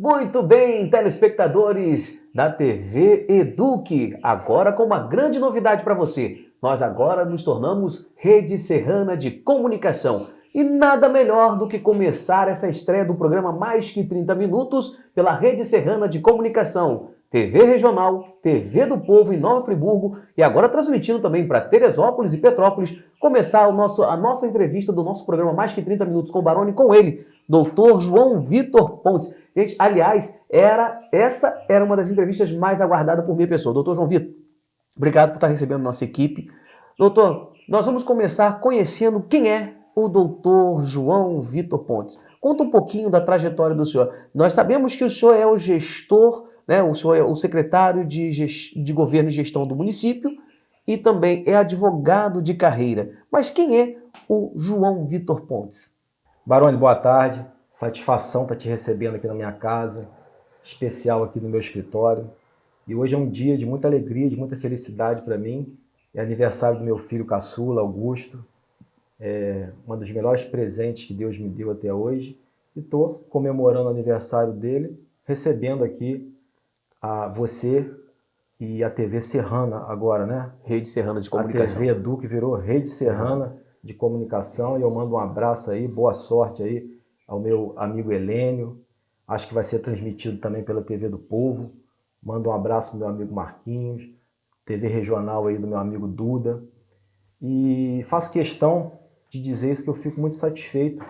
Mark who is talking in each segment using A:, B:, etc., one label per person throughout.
A: Muito bem, telespectadores da TV Eduque, agora com uma grande novidade para você. Nós agora nos tornamos Rede Serrana de Comunicação. E nada melhor do que começar essa estreia do programa Mais que 30 Minutos pela Rede Serrana de Comunicação. TV Regional, TV do Povo em Nova Friburgo e agora transmitindo também para Teresópolis e Petrópolis, começar a nossa entrevista do nosso programa Mais que 30 Minutos com o Baroni, com ele, Dr. João Vitor Pontes. Gente, aliás, essa era uma das entrevistas mais aguardadas por minha pessoa. Doutor João Vitor, obrigado por estar recebendo nossa equipe. Doutor, nós vamos começar conhecendo quem é o Dr. João Vitor Pontes. Conta um pouquinho da trajetória do senhor. Nós sabemos que o senhor é o gestor, né? O senhor é o secretário de Governo e Gestão do município e também é advogado de carreira. Mas quem é o João Vitor Pontes?
B: Baroni, boa tarde. Satisfação estar te recebendo aqui na minha casa, especial aqui no meu escritório. E hoje é um dia de muita alegria, de muita felicidade para mim. É aniversário do meu filho caçula, Augusto. É um dos melhores presentes que Deus me deu até hoje. E estou comemorando o aniversário dele, recebendo aqui a você e a TV Serrana agora, né?
A: Rede Serrana de Comunicação.
B: A TV Edu, que virou Rede Serrana de Comunicação. E eu mando um abraço aí, boa sorte aí ao meu amigo Helênio. Acho que vai ser transmitido também pela TV do Povo. Mando um abraço pro meu amigo Marquinhos. TV regional aí do meu amigo Duda. E faço questão de dizer isso, que eu fico muito satisfeito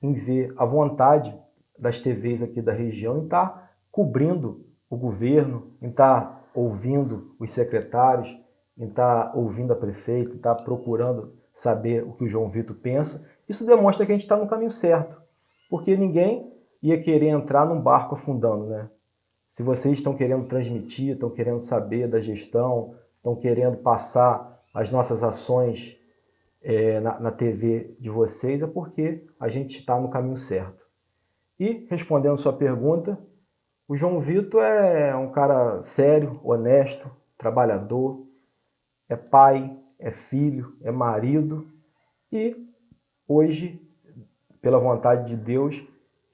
B: em ver a vontade das TVs aqui da região em estar cobrindo o governo, em estar ouvindo os secretários, em estar ouvindo a prefeita, em estar procurando saber o que o João Vitor pensa. Isso demonstra que a gente está no caminho certo, porque ninguém ia querer entrar num barco afundando, né? Se vocês estão querendo transmitir, estão querendo saber da gestão, estão querendo passar as nossas ações na TV de vocês, é porque a gente está no caminho certo. E, respondendo sua pergunta, o João Vitor é um cara sério, honesto, trabalhador, é pai, é filho, é marido e hoje, pela vontade de Deus,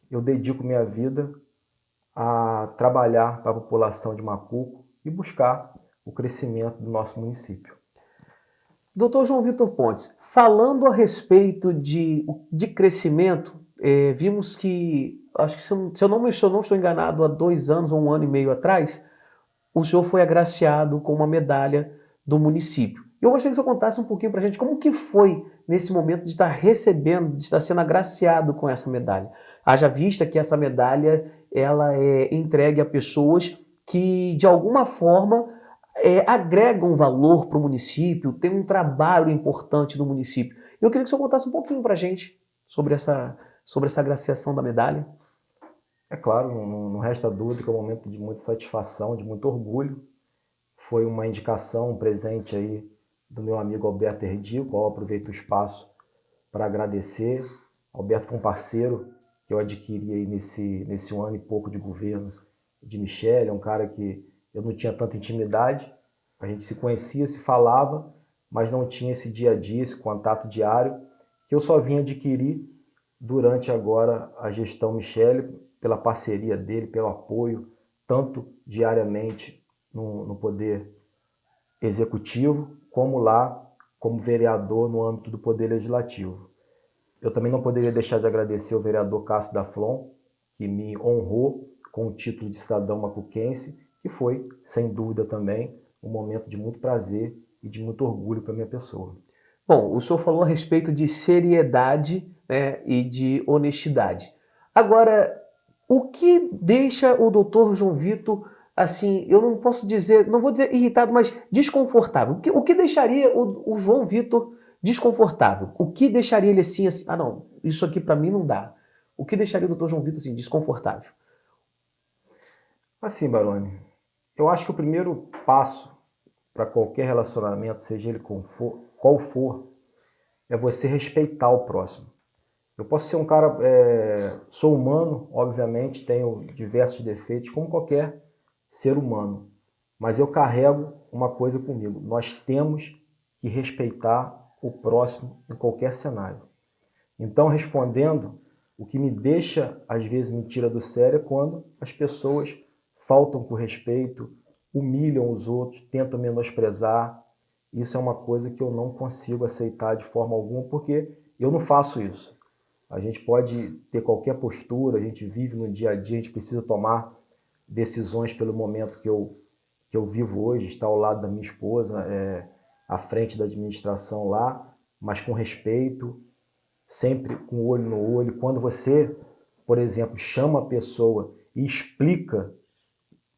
B: eu dedico minha vida a trabalhar para a população de Macuco e buscar o crescimento do nosso município.
A: Doutor João Vitor Pontes, falando a respeito de crescimento, vimos que, acho que se eu não estou enganado, há 2 anos ou 1 ano e meio atrás, o senhor foi agraciado com uma medalha do município. Eu gostaria que o senhor contasse um pouquinho para a gente como que foi nesse momento de estar recebendo, de estar sendo agraciado com essa medalha. Haja vista que essa medalha ela é entregue a pessoas que, de alguma forma, agregam valor para o município, tem um trabalho importante no município. Eu queria que o senhor contasse um pouquinho para a gente sobre essa agraciação da medalha.
B: É claro, não resta dúvida que é um momento de muita satisfação, de muito orgulho. Foi uma indicação, um presente aí do meu amigo Alberto Herdio, qual eu aproveito o espaço para agradecer. Alberto foi um parceiro que eu adquiri aí nesse 1 ano e pouco de governo de Michele, é um cara que eu não tinha tanta intimidade, a gente se conhecia, se falava, mas não tinha esse dia a dia, esse contato diário, que eu só vim adquirir durante agora a gestão Michele, pela parceria dele, pelo apoio, tanto diariamente no Poder Executivo, como lá, como vereador no âmbito do Poder Legislativo. Eu também não poderia deixar de agradecer ao vereador Cássio Daflon, que me honrou com o título de cidadão macuquense, que foi, sem dúvida também, um momento de muito prazer e de muito orgulho para a minha pessoa.
A: Bom, o senhor falou a respeito de seriedade, né, e de honestidade. Agora, o que deixa o doutor João Vitor, assim, eu não posso dizer, não vou dizer irritado, mas desconfortável? O que deixaria o João Vitor desconfortável? O que deixaria ele assim, ah não, isso aqui para mim não dá. O que deixaria o doutor João Vitor assim, desconfortável?
B: Assim, Baroni, eu acho que o primeiro passo para qualquer relacionamento, seja ele qual for, é você respeitar o próximo. Eu posso ser um cara, sou humano, obviamente, tenho diversos defeitos, como qualquer ser humano, mas eu carrego uma coisa comigo: nós temos que respeitar o próximo em qualquer cenário. Então, respondendo, O que me deixa, às vezes, me tira do sério é quando as pessoas faltam com respeito, humilham os outros, tentam menosprezar. Isso é uma coisa que eu não consigo aceitar de forma alguma, porque eu não faço isso. A gente pode ter qualquer postura, a gente vive no dia a dia, a gente precisa tomar decisões pelo momento que eu vivo hoje, estar ao lado da minha esposa, à frente da administração lá, mas com respeito, sempre com olho no olho. Quando você, por exemplo, chama a pessoa e explica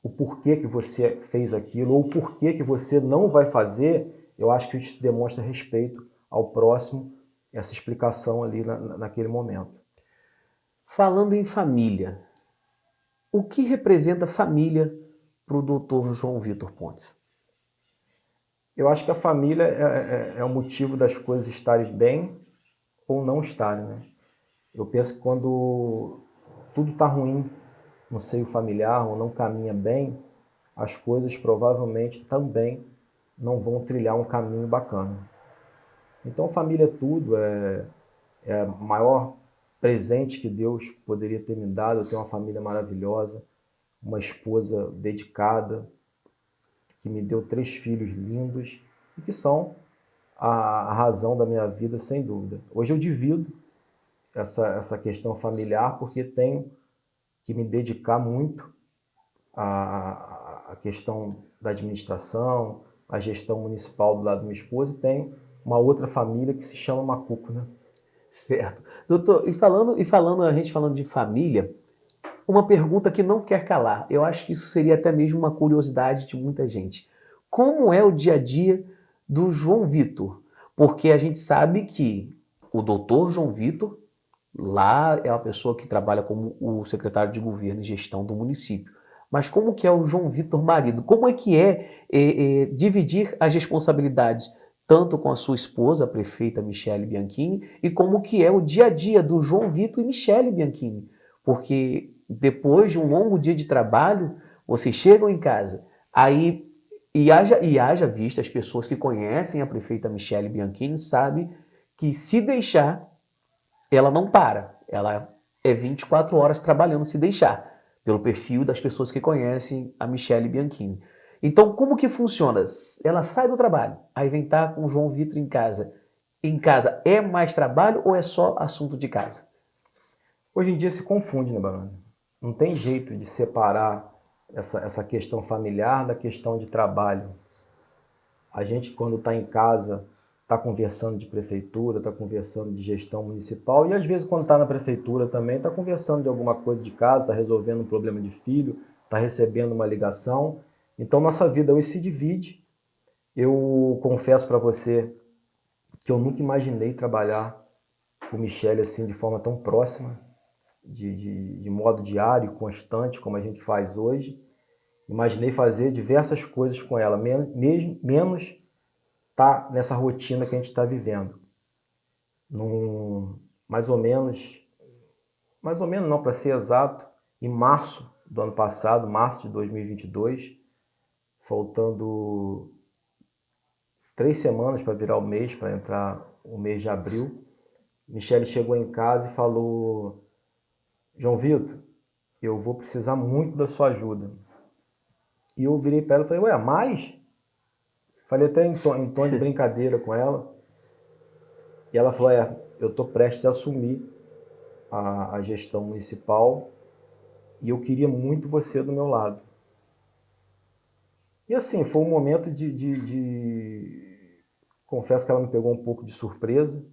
B: o porquê que você fez aquilo ou o porquê que você não vai fazer, eu acho que isso demonstra respeito ao próximo, essa explicação ali naquele momento.
A: Falando em família, o que representa família para o doutor João Vitor Pontes?
B: Eu acho que a família é o motivo das coisas estarem bem ou não estarem, né? Eu penso que quando tudo está ruim no seio familiar ou não caminha bem, as coisas provavelmente também não vão trilhar um caminho bacana. Então, família é tudo, é o maior presente que Deus poderia ter me dado. Eu tenho uma família maravilhosa, uma esposa dedicada, que me deu 3 filhos lindos e que são a razão da minha vida, sem dúvida. Hoje eu divido essa questão familiar porque tenho que me dedicar muito à questão da administração, à gestão municipal do lado da minha esposa, e tenho uma outra família que se chama Macuco, né?
A: Certo. Doutor, a gente falando de família, uma pergunta que não quer calar. Eu acho que isso seria até mesmo uma curiosidade de muita gente. Como é o dia a dia do João Vitor? Porque a gente sabe que o doutor João Vitor, lá é a pessoa que trabalha como o secretário de governo e gestão do município. Mas como que é o João Vitor marido? Como é que dividir as responsabilidades tanto com a sua esposa, a prefeita Michele Bianchini, e como que é o dia a dia do João Vitor e Michele Bianchini? Porque depois de um longo dia de trabalho, vocês chegam em casa, aí haja vista, as pessoas que conhecem a prefeita Michele Bianchini sabem que se deixar, ela não para. Ela é 24 horas trabalhando se deixar, pelo perfil das pessoas que conhecem a Michele Bianchini. Então, como que funciona? Ela sai do trabalho, aí vem estar com o João Vitor em casa. Em casa é mais trabalho ou é só assunto de casa?
B: Hoje em dia se confunde, né, Barone? Não tem jeito de separar essa questão familiar da questão de trabalho. A gente, quando está em casa, está conversando de prefeitura, está conversando de gestão municipal e às vezes quando está na prefeitura também está conversando de alguma coisa de casa, está resolvendo um problema de filho, está recebendo uma ligação. Então nossa vida hoje se divide. Eu confesso para você que eu nunca imaginei trabalhar com Michele assim de forma tão próxima, de modo diário, constante, como a gente faz hoje. Imaginei fazer diversas coisas com ela, menos tá nessa rotina que a gente está vivendo. Mais ou menos não, para ser exato, em março do ano passado, março de 2022, faltando 3 semanas para virar o mês, para entrar o mês de abril, Michele chegou em casa e falou: João Vitor, eu vou precisar muito da sua ajuda. E eu virei para ela e falei: ué, mais? Falei até em tom de brincadeira com ela. E ela falou: eu estou prestes a assumir a gestão municipal e eu queria muito você do meu lado. E assim, foi um momento Confesso que ela me pegou um pouco de surpresa,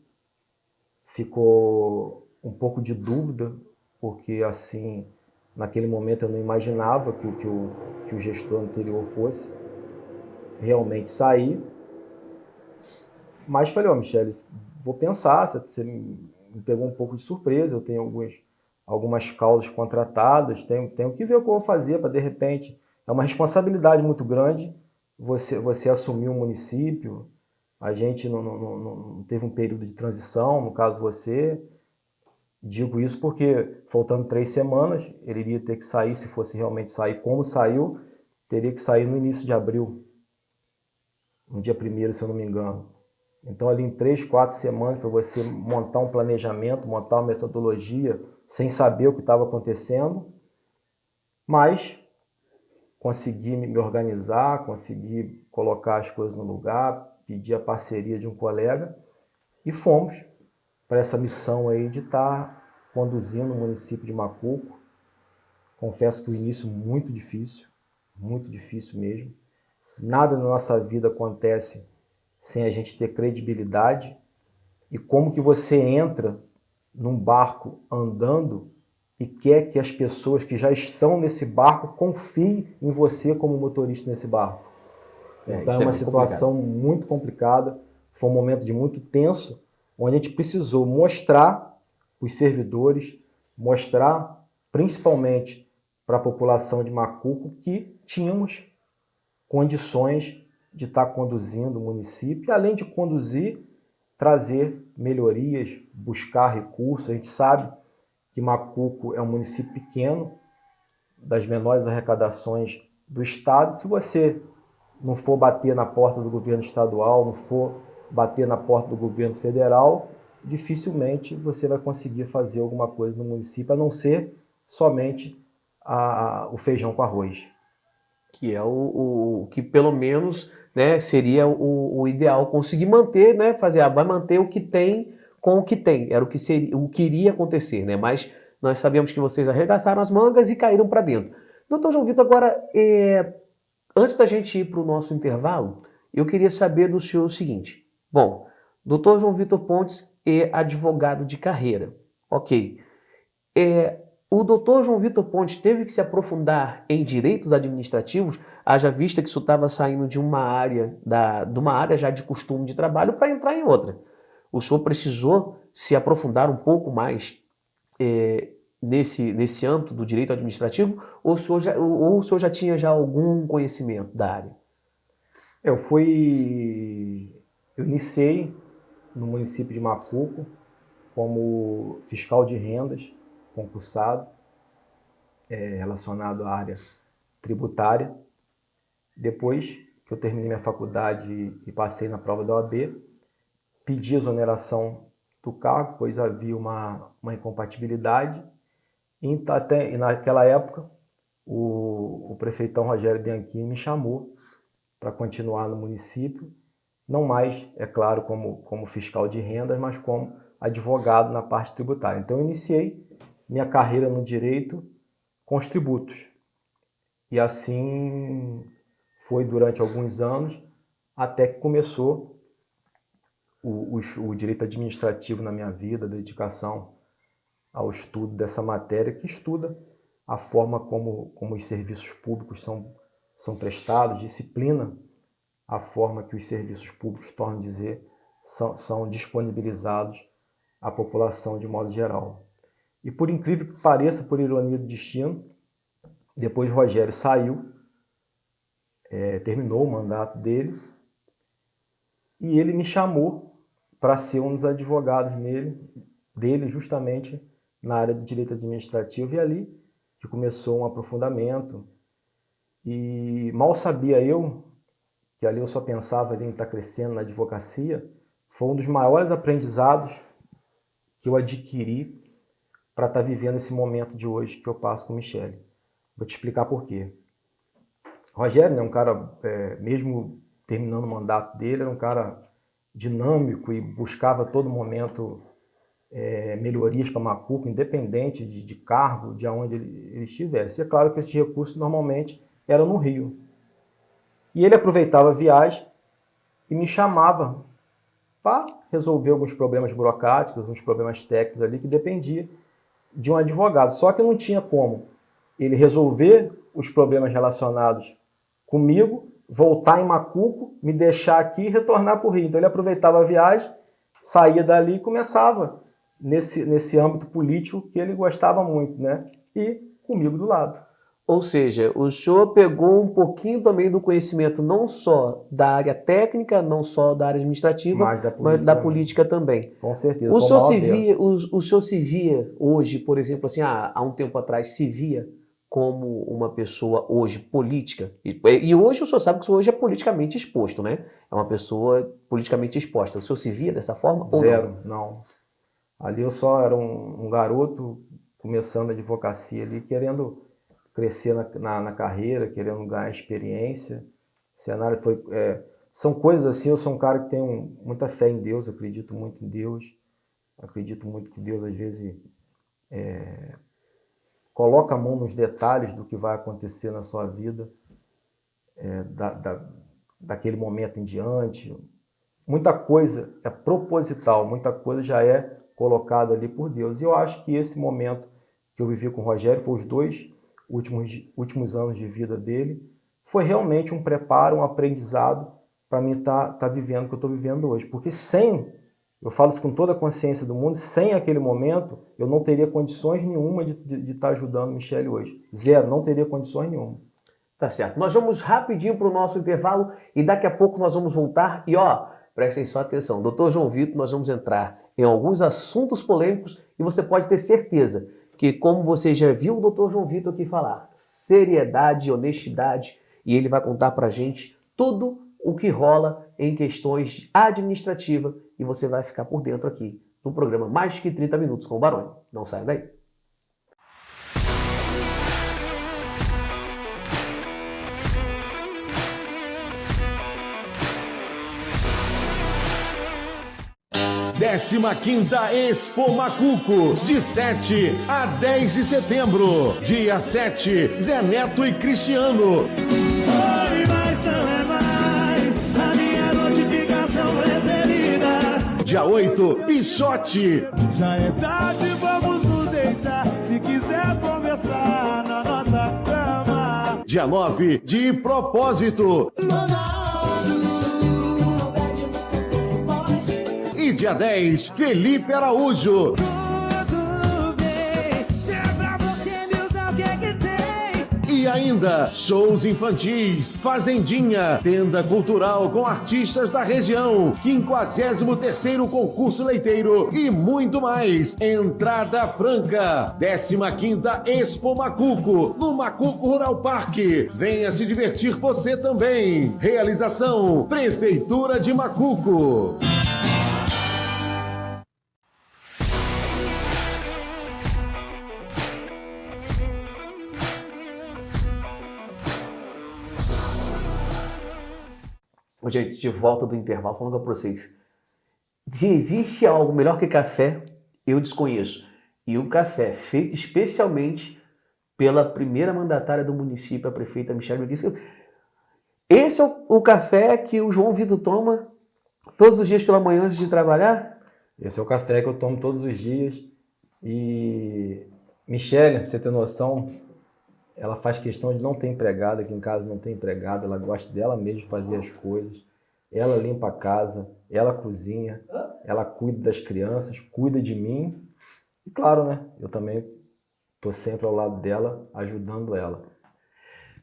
B: ficou um pouco de dúvida, porque assim, naquele momento eu não imaginava que o gestor anterior fosse realmente sair. Mas falei: Michele, vou pensar, você me pegou um pouco de surpresa, eu tenho algumas causas contratadas, tenho que ver o que eu vou fazer para, de repente, é uma responsabilidade muito grande você assumir um município. A gente não teve um período de transição, no caso você. Digo isso porque, faltando 3 semanas, ele iria ter que sair, se fosse realmente sair como saiu, teria que sair no início de abril, no dia 1º, se eu não me engano. Então, ali em 3, 4 semanas, para você montar um planejamento, montar uma metodologia, sem saber o que estava acontecendo, mas consegui me organizar, consegui colocar as coisas no lugar, pedir a parceria de um colega e fomos para essa missão aí de estar conduzindo o município de Macuco. Confesso que o início muito difícil mesmo. Nada na nossa vida acontece sem a gente ter credibilidade. E como que você entra num barco andando e quer que as pessoas que já estão nesse barco confiem em você como motorista nesse barco? Então é uma situação muito complicada, foi um momento de muito tenso, onde a gente precisou mostrar para os servidores, mostrar principalmente para a população de Macuco que tínhamos condições de estar conduzindo o município, e além de conduzir, trazer melhorias, buscar recursos. A gente sabe que Macuco é um município pequeno, das menores arrecadações do estado. Se você não for bater na porta do governo estadual, não for bater na porta do governo federal, dificilmente você vai conseguir fazer alguma coisa no município, a não ser somente o feijão com arroz.
A: Que é o que pelo menos, né, seria o ideal, conseguir manter, né, vai manter o que tem com o que tem, era o que seria, o que iria acontecer, né, mas nós sabemos que vocês arregaçaram as mangas e caíram para dentro. Doutor João Vitor, agora, antes da gente ir para o nosso intervalo, eu queria saber do senhor o seguinte. Bom, doutor João Vitor Pontes é advogado de carreira, ok. O doutor João Vitor Pontes teve que se aprofundar em direitos administrativos, haja vista que isso estava saindo de uma área já de costume de trabalho para entrar em outra. O senhor precisou se aprofundar um pouco mais nesse âmbito do direito administrativo, ou o senhor já tinha algum conhecimento da área?
B: Eu iniciei no município de Macuco como fiscal de rendas, concursado, relacionado à área tributária. Depois que eu terminei minha faculdade e passei na prova da OAB, pedi exoneração do cargo, pois havia uma incompatibilidade. E naquela época, o prefeitão Rogério Bianchini me chamou para continuar no município, não mais, é claro, como fiscal de rendas, mas como advogado na parte tributária. Então eu iniciei minha carreira no direito com os tributos. E assim foi durante alguns anos, até que começou o direito administrativo na minha vida, a dedicação ao estudo dessa matéria, que estuda a forma como os serviços públicos são prestados, disciplina a forma que os serviços públicos, torno a dizer, são disponibilizados à população de modo geral. E por incrível que pareça, por ironia do destino, depois Rogério saiu, terminou o mandato dele, e ele me chamou para ser um dos advogados dele justamente na área do direito administrativo, e ali que começou um aprofundamento. E mal sabia eu que ali eu só pensava em estar crescendo na advocacia. Foi um dos maiores aprendizados que eu adquiri para estar vivendo esse momento de hoje que eu passo com Michele. Vou te explicar por quê. Rogério é um cara, mesmo terminando o mandato dele, era um cara dinâmico e buscava a todo momento melhorias para Macuco, independente de cargo, de onde ele estivesse. E é claro que esses recursos normalmente eram no Rio. E ele aproveitava a viagem e me chamava para resolver alguns problemas burocráticos, alguns problemas técnicos ali que dependia de um advogado. Só que não tinha como ele resolver os problemas relacionados comigo, voltar em Macuco, me deixar aqui e retornar para o Rio. Então ele aproveitava a viagem, saía dali e começava nesse âmbito político que ele gostava muito, né? E comigo do lado.
A: Ou seja, o senhor pegou um pouquinho também do conhecimento não só da área técnica, não só da área administrativa, mas da política também.
B: Com certeza.
A: O senhor se via hoje, por exemplo, assim, há um tempo atrás, se via como uma pessoa hoje política, e hoje o senhor sabe que o senhor hoje é politicamente exposto, né? É uma pessoa politicamente exposta. O senhor se via dessa forma?
B: Zero, não. Ali eu só era um garoto começando a advocacia ali, querendo crescer na carreira, querendo ganhar experiência. O cenário foi... são coisas assim, eu sou um cara que tem muita fé em Deus, acredito muito em Deus. Acredito muito que Deus, às vezes, coloca a mão nos detalhes do que vai acontecer na sua vida, daquele momento em diante. Muita coisa é proposital, muita coisa já é colocada ali por Deus. E eu acho que esse momento que eu vivi com o Rogério, foi os 2 últimos anos de vida dele, foi realmente um preparo, um aprendizado para mim tá vivendo o que eu estou vivendo hoje. Porque eu falo isso com toda a consciência do mundo, sem aquele momento, eu não teria condições nenhuma de estar ajudando Michele hoje. Zero, não teria condições nenhuma.
A: Tá certo. Nós vamos rapidinho para o nosso intervalo e daqui a pouco nós vamos voltar. E prestem só atenção. Doutor João Vitor, nós vamos entrar em alguns assuntos polêmicos e você pode ter certeza que, como você já viu o doutor João Vitor aqui falar, seriedade, honestidade, e ele vai contar para a gente tudo o que rola em questões administrativas e você vai ficar por dentro aqui no programa Mais que 30 Minutos com o Baroni. Não saia daí.
C: Décima quinta Expo Macuco, de 7 a 10 de setembro. Dia 7, Zé Neto e Cristiano.
D: Oi, mas não é mais a minha notificação preferida.
C: Dia 8, Pichote.
D: Já é tarde, vamos nos deitar. Se quiser conversar na nossa cama.
C: Dia 9, De Propósito. E dia 10, Felipe Araújo.
D: Tudo bem, se é pra você me usar, o que é que tem?
C: E ainda, shows infantis, Fazendinha, tenda cultural com artistas da região, 53º concurso leiteiro e muito mais. Entrada franca, 15ª Expo Macuco, no Macuco Rural Parque. Venha se divertir você também. Realização, Prefeitura de Macuco.
A: Gente, de volta do intervalo, falando para vocês. Se existe algo melhor que café, eu desconheço. E o café feito especialmente pela primeira mandatária do município, a prefeita Michele Beguisco. Esse é o café que o João Vitor toma todos os dias pela manhã antes de trabalhar?
B: Esse é o café que eu tomo todos os dias. E Michele, pra você ter noção, ela faz questão de não ter empregada, aqui em casa não tem empregada, ela gosta dela mesma de fazer as coisas. Ela limpa a casa, ela cozinha, ela cuida das crianças, cuida de mim. E claro, né, eu também estou sempre ao lado dela, ajudando ela.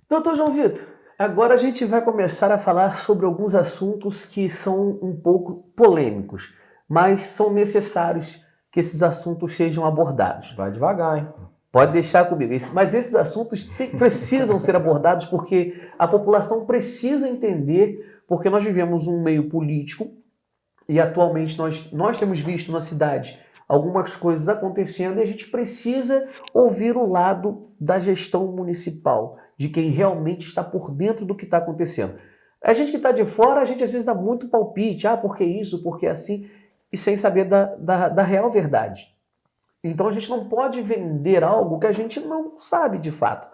A: Doutor João Vitor, agora a gente vai começar a falar sobre alguns assuntos que são um pouco polêmicos, mas são necessários que esses assuntos sejam abordados.
B: Vai devagar, hein?
A: Pode deixar comigo. Mas esses assuntos precisam ser abordados porque a população precisa entender, porque nós vivemos um meio político e atualmente nós temos visto na cidade algumas coisas acontecendo e a gente precisa ouvir o lado da gestão municipal, de quem realmente está por dentro do que está acontecendo. A gente que está de fora, a gente às vezes dá muito palpite, por que isso, por que assim, e sem saber da real verdade. Então a gente não pode vender algo que a gente não sabe de fato.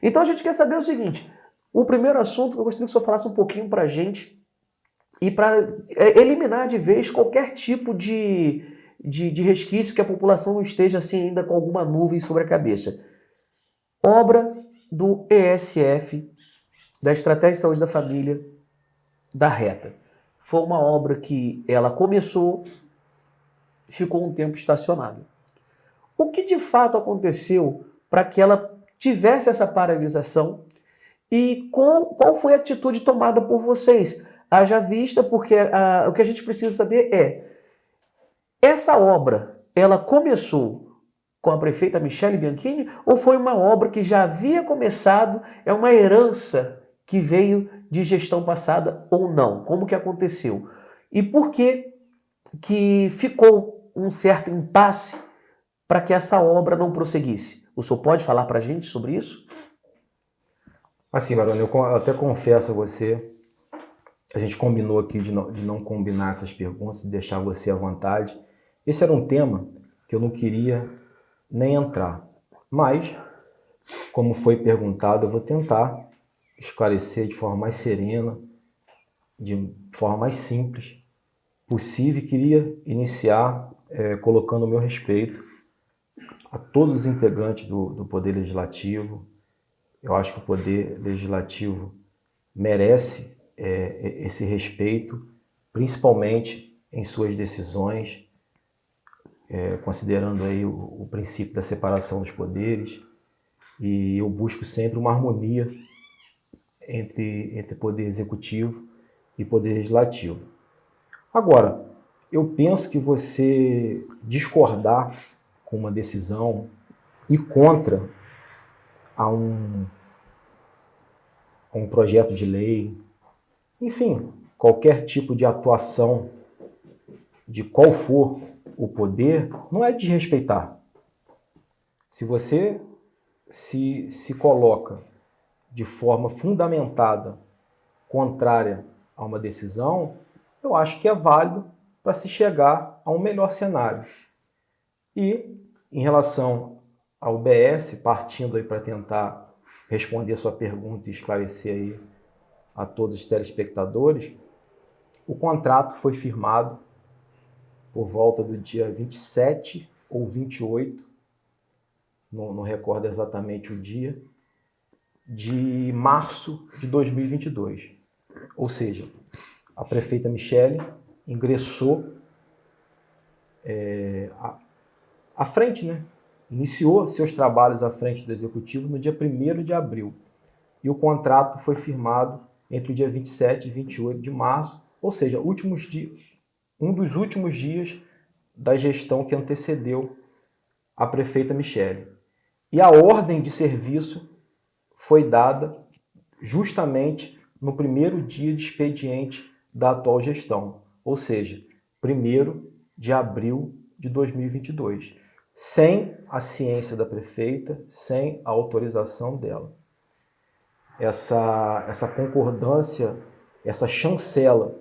A: Então a gente quer saber o seguinte, o primeiro assunto que eu gostaria que o senhor falasse um pouquinho para a gente e para eliminar de vez qualquer tipo de resquício que a população não esteja assim ainda com alguma nuvem sobre a cabeça. Obra do ESF, da Estratégia de Saúde da Família, da Reta. Foi uma obra que ela começou, ficou um tempo estacionada. O que de fato aconteceu para que ela tivesse essa paralisação e qual foi a atitude tomada por vocês? Haja vista, porque o que a gente precisa saber essa obra, ela começou com a prefeita Michele Bianchini, ou foi uma obra que já havia começado, é uma herança que veio de gestão passada ou não? Como que aconteceu? E por que ficou um certo impasse para que essa obra não prosseguisse? O senhor pode falar para a gente sobre isso?
B: Assim, Barone, eu até confesso a você, a gente combinou aqui de não combinar essas perguntas, de deixar você à vontade. Esse era um tema que eu não queria nem entrar, mas, como foi perguntado, eu vou tentar esclarecer de forma mais serena, de forma mais simples possível, e queria iniciar colocando o meu respeito a todos os integrantes do Poder Legislativo. Eu acho que o Poder Legislativo merece esse respeito, principalmente em suas decisões, considerando aí o princípio da separação dos poderes, e eu busco sempre uma harmonia entre Poder Executivo e Poder Legislativo. Agora, eu penso que você discordar com uma decisão e contra a um projeto de lei, enfim, qualquer tipo de atuação de qual for o poder, não é desrespeitar. Se você se coloca de forma fundamentada, contrária a uma decisão, eu acho que é válido para se chegar a um melhor cenário. E, em relação ao BS, partindo aí para tentar responder a sua pergunta e esclarecer aí a todos os telespectadores, o contrato foi firmado por volta do dia 27 ou 28, não recordo exatamente o dia, de março de 2022. Ou seja, a prefeita Michele ingressou à frente, né? Iniciou seus trabalhos à frente do Executivo no dia 1º de abril. E o contrato foi firmado entre o dia 27 e 28 de março, ou seja, um dos últimos dias da gestão que antecedeu a prefeita Michele. E a ordem de serviço foi dada justamente no primeiro dia de expediente da atual gestão, ou seja, 1º de abril de 2022, sem a ciência da prefeita, sem a autorização dela. Essa concordância, essa chancela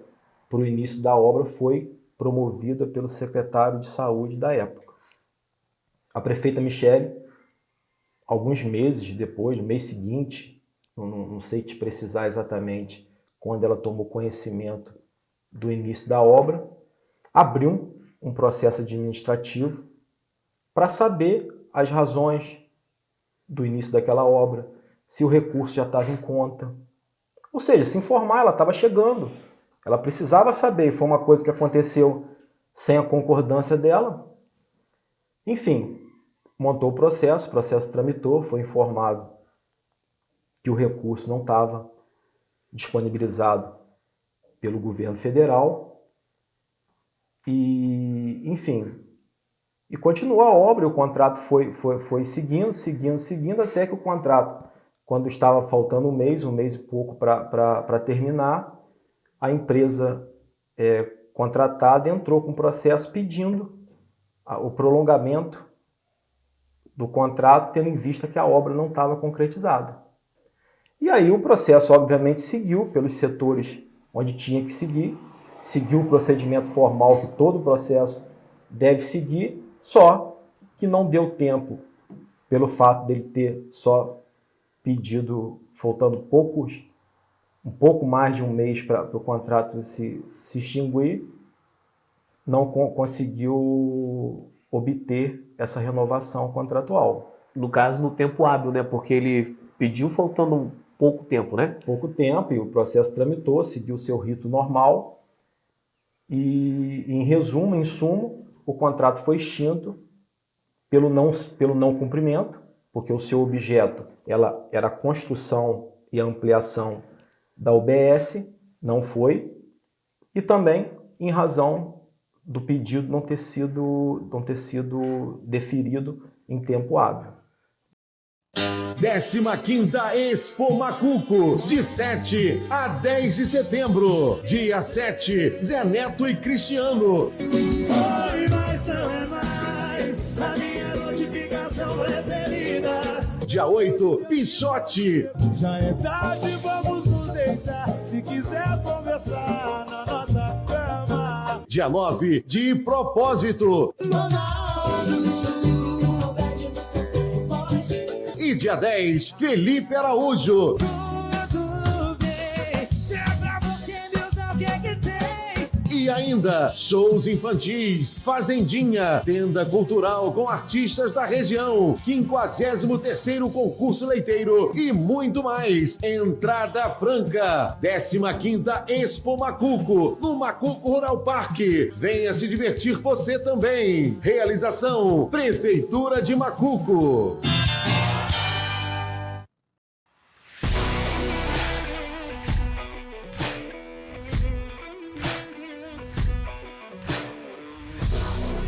B: para o início da obra foi promovida pelo secretário de Saúde da época. A prefeita Michele, alguns meses depois, no mês seguinte, não sei te precisar exatamente quando ela tomou conhecimento do início da obra, abriu um processo administrativo para saber as razões do início daquela obra, se o recurso já estava em conta. Ou seja, se informar, ela estava chegando. Ela precisava saber, foi uma coisa que aconteceu sem a concordância dela. Enfim, montou o processo tramitou, foi informado que o recurso não estava disponibilizado pelo governo federal. E, enfim, e continuou a obra, e o contrato foi seguindo, até que o contrato, quando estava faltando um mês e pouco para terminar, a empresa contratada entrou com um processo pedindo o prolongamento do contrato, tendo em vista que a obra não estava concretizada. E aí o processo, obviamente, seguiu pelos setores onde tinha que seguir, seguiu o procedimento formal que todo processo deve seguir, só que não deu tempo, pelo fato dele ter só pedido, faltando um pouco mais de um mês para o contrato se extinguir, não conseguiu obter essa renovação contratual.
A: No caso, no tempo hábil, né? Porque ele pediu faltando pouco tempo, né?
B: Pouco tempo, e o processo tramitou, seguiu o seu rito normal. E, em sumo, o contrato foi extinto pelo não cumprimento, porque o seu objeto era a construção e a ampliação da UBS, não foi, e também em razão do pedido não ter sido deferido em tempo hábil.
C: 15ª Expo Macuco, de 7 a 10 de setembro. Dia 7, Zé Neto e Cristiano.
D: Oi, mas não é mais a minha notificação preferida.
C: Dia 8, Pichote.
D: Já é tarde, vamos nos deitar. Se quiser conversar na nossa cama.
C: Dia 9, De Propósito. E dia 10, Felipe Araújo.
D: Tudo bem, se é pra você, Deus, o que é que tem?
C: E ainda, shows infantis, Fazendinha, tenda cultural com artistas da região, 53º concurso leiteiro e muito mais. Entrada franca. 15ª Expo Macuco, no Macuco Rural Parque. Venha se divertir você também. Realização, Prefeitura de Macuco.